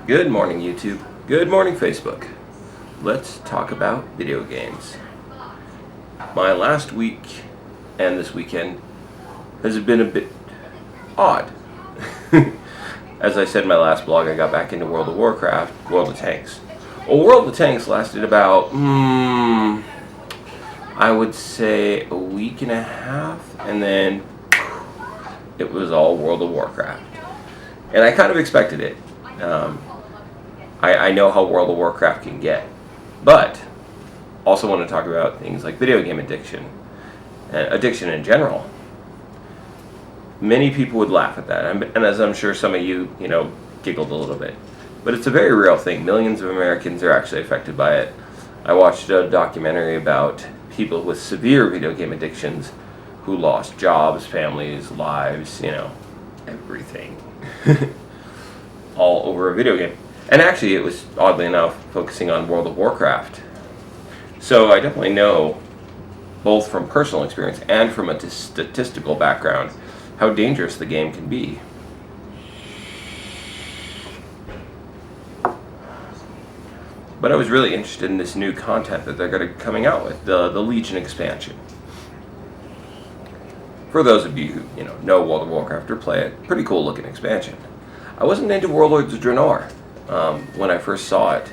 Good morning, YouTube. Good morning, Facebook. Let's talk about video games. My last week and this weekend has been a bit odd. As I said in my last blog, I got back into World of Warcraft, World of Tanks. Well, World of Tanks lasted about, I would say a week and a half, and then it was all World of Warcraft. And I kind of expected it. I know how World of Warcraft can get, but also want to talk about things like video game addiction and addiction in general. Many people would laugh at that, and as I'm sure some of you, giggled a little bit. But it's a very real thing. Millions of Americans are actually affected by it. I watched a documentary about people with severe video game addictions who lost jobs, families, lives, everything. All over a video game. And actually, it was, oddly enough, focusing on World of Warcraft. So I definitely know, both from personal experience and from a statistical background, how dangerous the game can be. But I was really interested in this new content that they're going to be coming out with, the Legion expansion. For those of you who know World of Warcraft or play it, pretty cool looking expansion. I wasn't into Warlords of Draenor when I first saw it.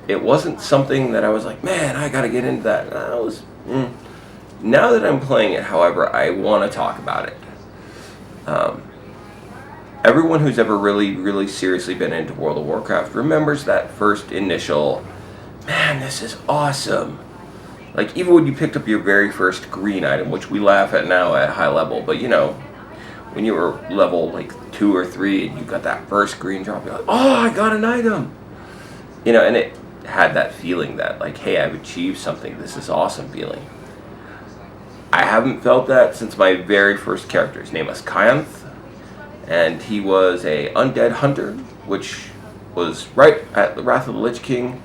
It wasn't something that I was like, man, I gotta get into that. Now that I'm playing it, however, I want to talk about it. Everyone who's ever really seriously been into World of Warcraft remembers that first initial, man, this is awesome. Like, even when you picked up your very first green item, which we laugh at now at high level, but when you were level like 2 or 3 and you got that first green drop, you're like, oh, I got an item. And it had that feeling that, like, hey, I've achieved something. This is awesome feeling. I haven't felt that since my very first character. His name was Kyanth, and he was a undead hunter, which was right at the Wrath of the Lich King.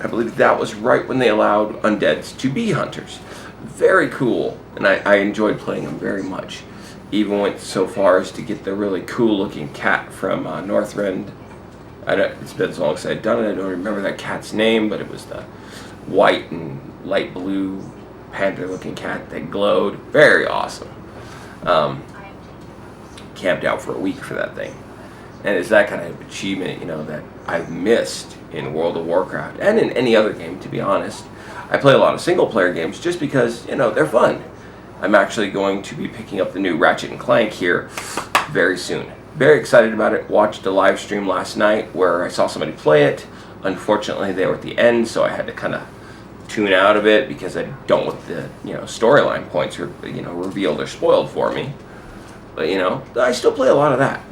I believe that was right when they allowed undeads to be hunters. Very cool, and I enjoyed playing him very much. Even went so far as to get the really cool looking cat from Northrend. It's been so long since I'd done it, I don't remember that cat's name, but it was the white and light blue panther looking cat that glowed. Very awesome. Camped out for a week for that thing. And it's that kind of achievement, that I've missed in World of Warcraft and in any other game, to be honest. I play a lot of single player games just because, they're fun. I'm actually going to be picking up the new Ratchet and Clank here very soon. Very excited about it. Watched a live stream last night where I saw somebody play it. Unfortunately, they were at the end, so I had to kind of tune out of it because I don't want the, storyline points revealed or spoiled for me. But, I still play a lot of that.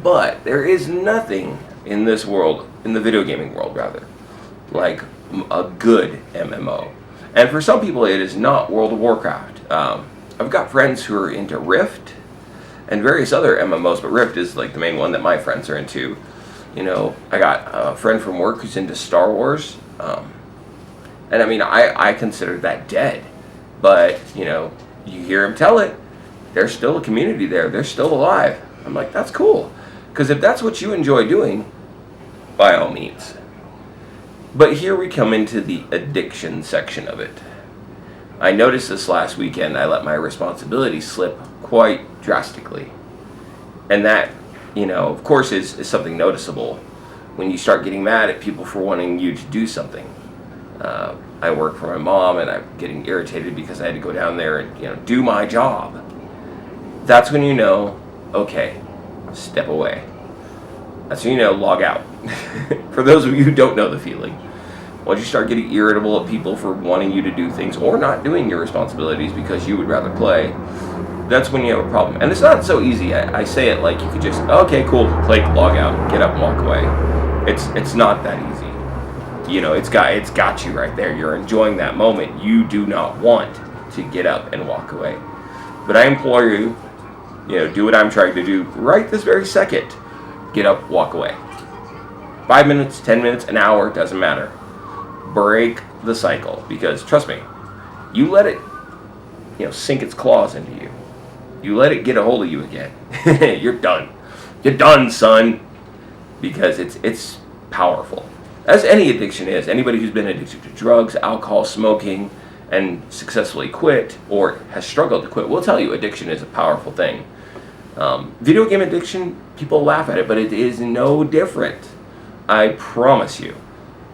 But there is nothing in this world, in the video gaming world rather, like a good MMO. And for some people it is not World of Warcraft. I've got friends who are into Rift and various other MMOs, but Rift is like the main one that my friends are into. I got a friend from work who's into Star Wars. And I consider that dead. But, you hear him tell it, there's still a community there. They're still alive. I'm like, that's cool. Because if that's what you enjoy doing, by all means. But here we come into the addiction section of it. I noticed this last weekend I let my responsibilities slip quite drastically. And that, of course is something noticeable when you start getting mad at people for wanting you to do something. I work for my mom and I'm getting irritated because I had to go down there and, do my job. That's when okay, step away. That's when log out. For those of you who don't know the feeling. Once you start getting irritable at people for wanting you to do things or not doing your responsibilities because you would rather play, that's when you have a problem. And it's not so easy. I say it like you could just, okay, cool, click, log out, get up and walk away. It's not that easy. It's got you right there. You're enjoying that moment. You do not want to get up and walk away. But I implore you, do what I'm trying to do right this very second. Get up, walk away. 5 minutes, 10 minutes, an hour, doesn't matter. Break the cycle, because trust me, you let it, sink its claws into you. You let it get a hold of you again. You're done. You're done, son. because it's powerful. As any addiction is. Anybody who's been addicted to drugs, alcohol, smoking, and successfully quit or has struggled to quit will tell you addiction is a powerful thing. Video game addiction, people laugh at it, but it is no different. I promise you.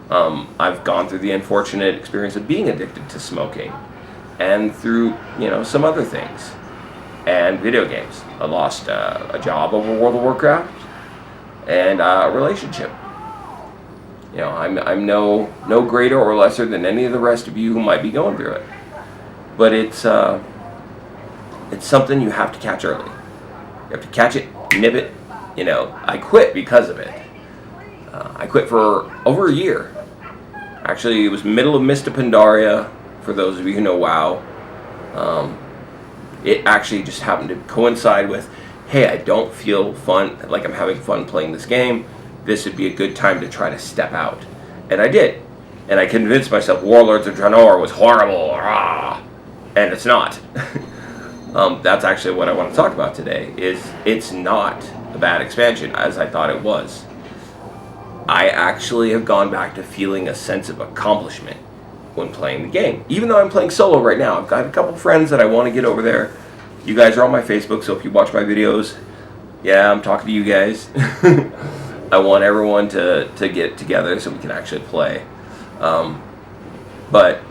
I've gone through the unfortunate experience of being addicted to smoking and through, some other things. And video games. I lost a job over World of Warcraft and a relationship. I'm no greater or lesser than any of the rest of you who might be going through it. But it's something you have to catch early. You have to catch it, nip it. I quit because of it. I quit for over a year. Actually, it was middle of Mista Pandaria, for those of you who know WoW. It actually just happened to coincide with, hey, I don't feel like I'm having fun playing this game. This would be a good time to try to step out. And I did. And I convinced myself Warlords of Draenor was horrible. Rah! And it's not. That's actually what I want to talk about today, is it's not a bad expansion as I thought it was. I actually have gone back to feeling a sense of accomplishment when playing the game. Even though I'm playing solo right now, I've got a couple friends that I want to get over there. You guys are on my Facebook, so if you watch my videos, yeah, I'm talking to you guys. I want everyone to get together so we can actually play. But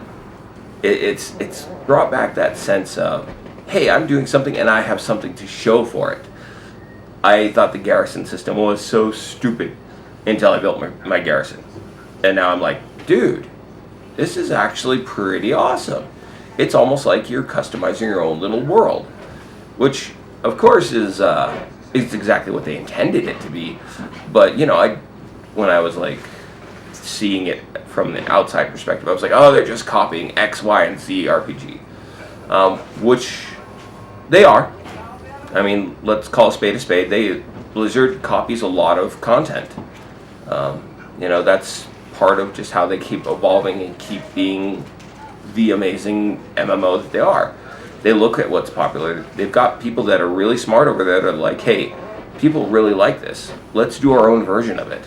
it's brought back that sense of, hey, I'm doing something and I have something to show for it. I thought the garrison system was so stupid until I built my garrison. And now I'm like, dude, this is actually pretty awesome. It's almost like you're customizing your own little world, which, of course, is exactly what they intended it to be. But, when I was, seeing it from the outside perspective, I was like, oh, they're just copying X, Y, and Z RPG. Which they are. I mean, let's call a spade a spade. Blizzard copies a lot of content. That's part of just how they keep evolving and keep being the amazing MMO that they are. They look at what's popular. They've got people that are really smart over there that are like, hey, people really like this. Let's do our own version of it.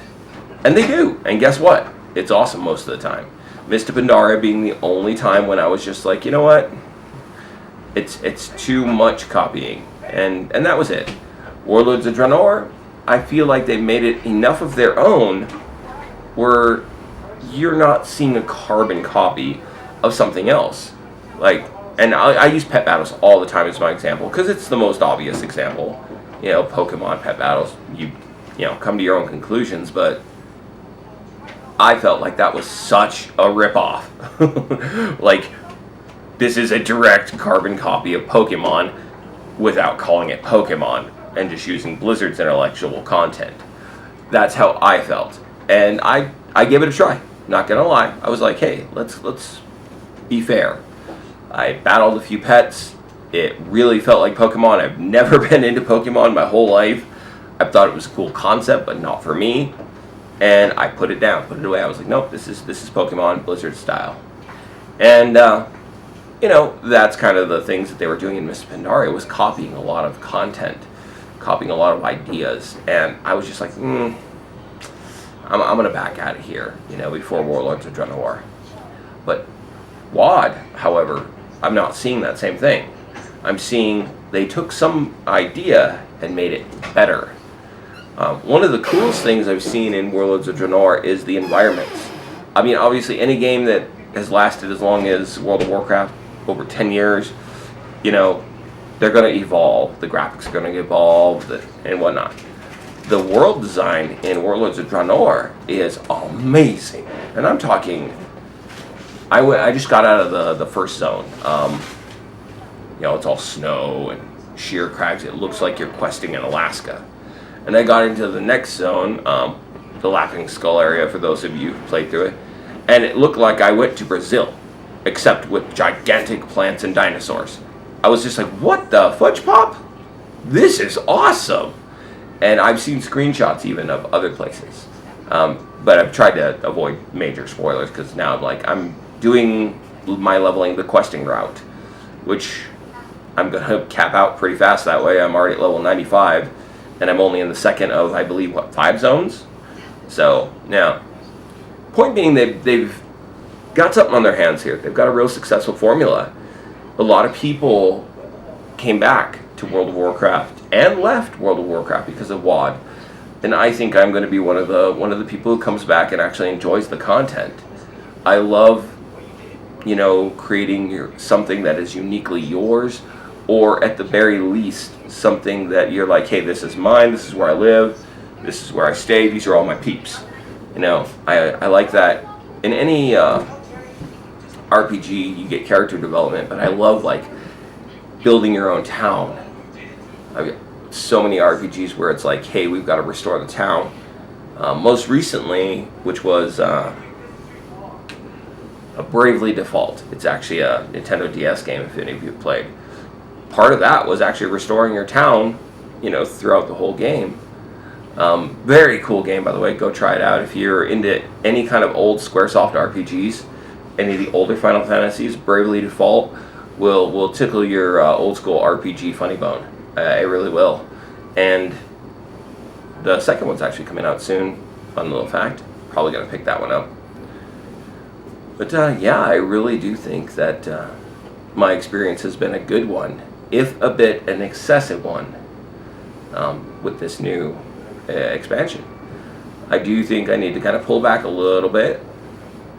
And they do. And guess what? It's awesome most of the time. Mista Pandaria being the only time when I was just like, you know what? It's too much copying. And that was it. Warlords of Draenor, I feel like they made it enough of their own where you're not seeing a carbon copy of something else. And I use pet battles all the time as my example because it's the most obvious example. Pokemon pet battles, you come to your own conclusions, but I felt like that was such a ripoff. This is a direct carbon copy of Pokemon without calling it Pokemon and just using Blizzard's intellectual content. That's how I felt. And I gave it a try. Not gonna lie. I was like, hey, let's be fair. I battled a few pets. It really felt like Pokemon. I've never been into Pokemon my whole life. I thought it was a cool concept, but not for me. And I put it down, put it away. I was like, nope, this is Pokemon Blizzard style. And that's kind of the things that they were doing in Mista Pandaria, was copying a lot of content, copying a lot of ideas. And I was just like, I'm going to back out of here, before Warlords of Draenor. But WoD, however, I'm not seeing that same thing. I'm seeing they took some idea and made it better. One of the coolest things I've seen in Warlords of Draenor is the environments. I mean, obviously, any game that has lasted as long as World of Warcraft, over 10 years, they're going to evolve. The graphics are going to evolve and whatnot. The world design in Warlords of Draenor is amazing. And I'm talking, I just got out of the first zone. It's all snow and sheer crags. It looks like you're questing in Alaska. And I got into the next zone, the Laughing Skull area, for those of you who played through it. And it looked like I went to Brazil, except with gigantic plants and dinosaurs. I was just like, what the fudge pop? This is awesome. And I've seen screenshots even of other places. But I've tried to avoid major spoilers because now I'm doing my leveling the questing route, which I'm going to cap out pretty fast that way. I'm already at level 95, and I'm only in the second of, I believe, 5 zones? So now, point being, they've got something on their hands here. They've got a real successful formula. A lot of people came back to World of Warcraft and left World of Warcraft because of WoD. And I think I'm going to be one of the people who comes back and actually enjoys the content. I love, creating something that is uniquely yours, or at the very least, something that you're like, hey, this is mine, this is where I live, this is where I stay, these are all my peeps. I like that. In any RPG, you get character development, but I love, like, building your own town. I've got so many RPGs where it's like, hey, we've got to restore the town. Most recently, which was a Bravely Default. It's actually a Nintendo DS game, if any of you have played. Part of that was actually restoring your town, throughout the whole game. Very cool game, by the way. Go try it out. If you're into any kind of old Squaresoft RPGs, any of the older Final Fantasies, Bravely Default will tickle your old school RPG funny bone. It really will. And the second one's actually coming out soon. Fun little fact. Probably going to pick that one up. But I really do think that my experience has been a good one, if a bit an excessive one, with this new expansion. I do think I need to kind of pull back a little bit,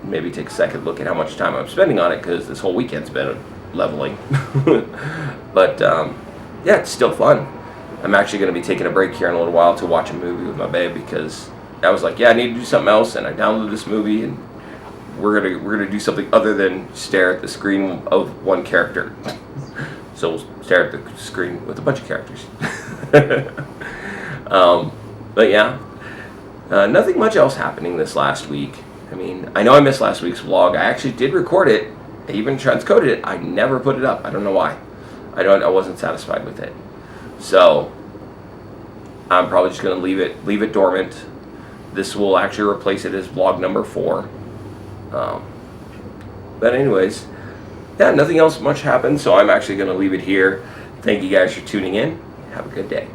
maybe take a second look at how much time I'm spending on it, because this whole weekend's been leveling. But it's still fun. I'm actually going to be taking a break here in a little while to watch a movie with my babe, because I was like, I need to do something else, and I downloaded this movie, and we're gonna do something other than stare at the screen of one character. So we'll stare at the screen with a bunch of characters. Nothing much else happening this last week. I mean, I know I missed last week's vlog. I actually did record it. I even transcoded it. I never put it up. I don't know why. I wasn't satisfied with it. So I'm probably just gonna leave it dormant. This will actually replace it as vlog number 4. But anyways, nothing else much happened, so I'm actually going to leave it here. Thank you guys for tuning in. Have a good day.